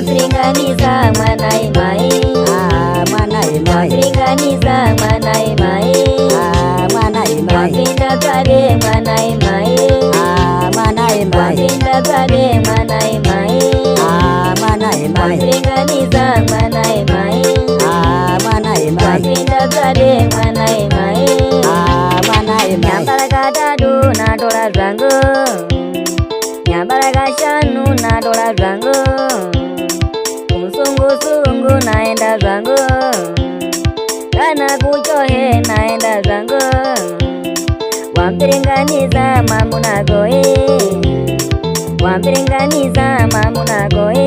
Wampiringaniza Mwanae Mae, Mwanae Mae, wampiringaniza Mwanae Mae, Mwanae Mae, wapinda kale Mwanae Mae, Mwanae Mae, wapinda kale Mwanae Mae, Mwanae Mae, wampiringaniza Mwanae Mae, Mwanae Mae, wapinda kale Mwanae Mae, Mwanae Mae, nyambala katatu na dola zangu, nyambala kashanu na dola zangu, kumsungu naenda zangu, kana kuchohe naenda zangu, wampiringaniza mamuna goe, wampiringaniza mamuna goe,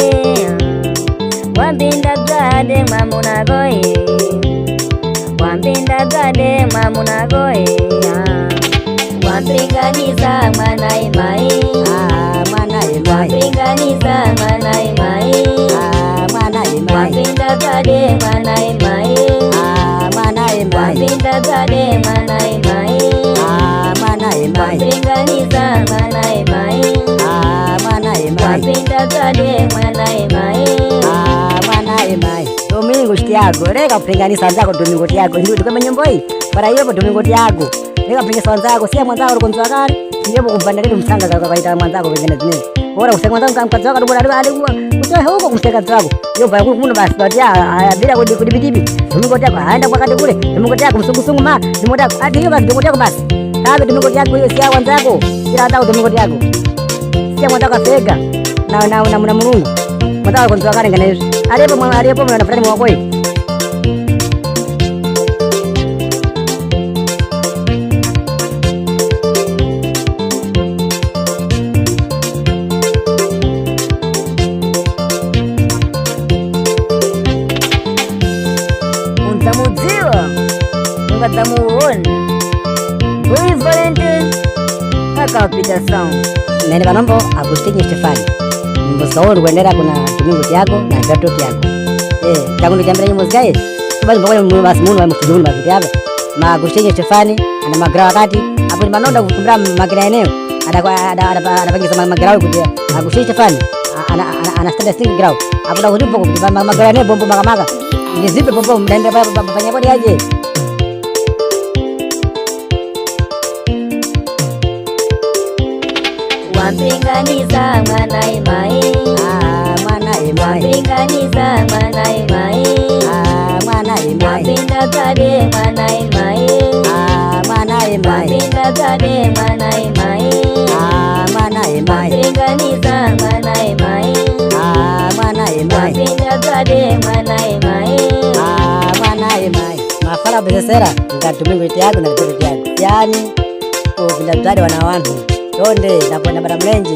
wampinda gade mamuna goe, wampinda gade mamuna goe, wampiringaniza Mwanae Mae, Mwanae Mae, wampiringaniza Mwanae Mae, Mwanae Mae, wapinda kale Mwanae Mae, Mwanae Mae, wapinda kale Mwanae Mae, Mwanae Mae, wampiringaniza Mwanae Mae, Mwanae Mae, wapinda kale Mwanae Mae, Mwanae Mae. Domingo Tiago, rega kupinganisa nzako Domingo Tiago. Ndio kama nyimbo hii. Para hiyo Domingo Tiago. Rega kupinganisa nzako, si mwanzako uko nzakari. Ndio kumbandalili msanga za kawaida mwanzako pengine zingine. Bora usema mwanzako mkazaka ndio bora alikuwa. Utoe huko kumteka nzako. Hiyo baya kuna basi baada ya bila kudibidibi. Domingo Tiago aenda kwa kati kule. Domingo Tiago msungu ma. Domingo Tiago hadi hiyo basi Domingo Tiago basi. Kabe Domingo Tiago hiyo si mwanzako. Bila hata Domingo Tiago. Si mwanzako afega. Na mrungu. Mwanzako nzakari ngana hizo. Alipo mwana fulani mwako hivi. untamudziwa ungatamuona Boy Valentine akapita sound Nene banombo Agustino Stefani. Nyimbo sauri kuendera kuna Domingo Tiago na Gato Tiago. Tangu nijambira nyimbo zikae. Basi mbona mwe basi munu wa mkijuni basi hapa. Ma Agustino Stefani ana magra wakati hapo ni manonda kukumbra magra eneo. Anapangiza magra kutia. Agustino Stefani ana stand still grau. Hapo na kulipo kutia magra eneo bombo maga. Ni zipe bombo mnaenda fanya bodi aje. wampiringaniza Mwanae Mae, Mwanae Mae, wampiringaniza Mwanae Mae, Mwanae Mae, wapinda kale Mwanae Mae, Mwanae Mae, wapinda kale Mwanae Mae, Mwanae Mae, wampiringaniza Mwanae Mae, Mwanae Mae, wapinda kale Mwanae Mae, Mwanae Mae. Mafala besera nga Domingo Tiago na Gato Tiago. Yani bila mzadi wana wantu. Tonde na kwenda bara mlenji.